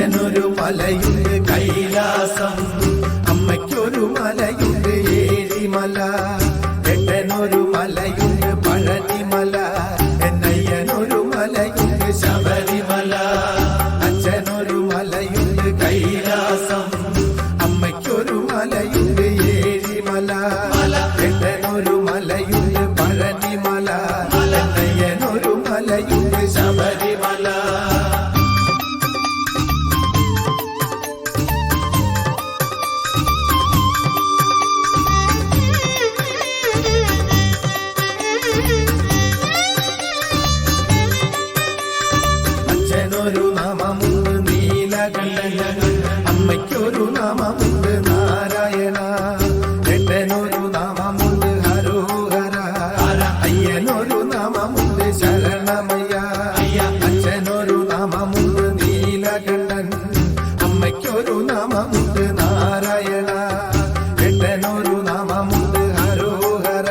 അച്ഛനൊരു മലയുണ്ട് കൈലാസം, അമ്മയ്ക്കൊരു മലയുണ്ട് ഏഴിമല, ഏട്ടനൊരു മലയുണ്ട് പഴനിമല, എന്നയ്യനൊരു മലയുണ്ട് ശബരിമല. അച്ഛനൊരു മലയുണ്ട് കൈലാസം, അമ്മയ്ക്കൊരു മലയുണ്ട് ഏഴിമല, ഏട്ടനൊരു മലയുണ്ട് പഴനിമല, എന്നയ്യനൊരു മലയുണ്ട് ശബരിമല. അച്ഛനൊരു നാമമുണ്ട് നീലകണ്ഠൻ, അമ്മയ്ക്കൊരു നാമമുണ്ട് നാരായണ, ഏട്ടനൊരു നാമമുണ്ട് ഹരോഹര, അയ്യനൊരു നാമമുണ്ട് ശരണമയ്യ. അച്ഛനൊരു നാമമുണ്ട് നീലകണ്ഠൻ, അമ്മയ്ക്കൊരു നാമമുണ്ട് നാരായണ, ഏട്ടനൊരു നാമമുണ്ട് ഹരോഹര,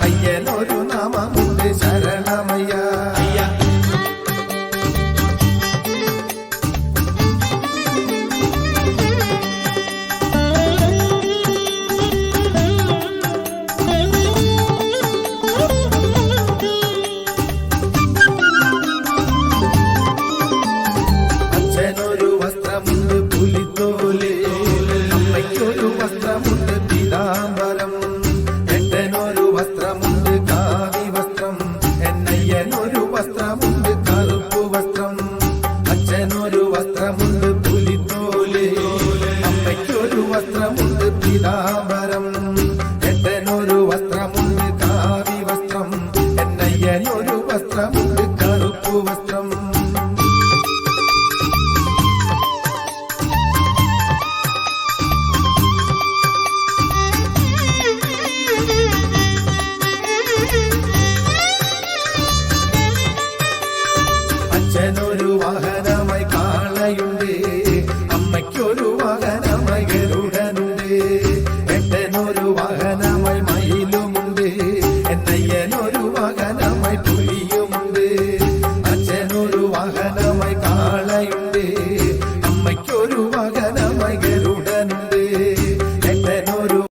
അയ്യനൊരു നാമമുണ്ട് ശരണമയ്യ. അച്ഛനൊരു വസ്ത്രമുണ്ട് പുലിത്തോല്, അമ്മയ്ക്കൊരു വസ്ത്രമുണ്ട് പീതാംബരം, ഏട്ടനൊരു വസ്ത്രമുണ്ട് കാവി വസ്ത്രം, എന്നയ്യനൊരു വസ്ത്രമുണ്ട് കറുപ്പു വസ്ത്രം. അച്ഛനൊരു വസ്ത്രമുണ്ട് പുലിത്തോല്, അമ്മയ്ക്കൊരു വസ്ത്രമുണ്ട് പീതാംബരം, ഏട്ടനൊരു വസ്ത്രമുണ്ട് കാവി വസ്ത്രം, എന്നയ്യനൊരു വസ്ത്രമുണ്ട് കറുപ്പു വസ്ത്രം.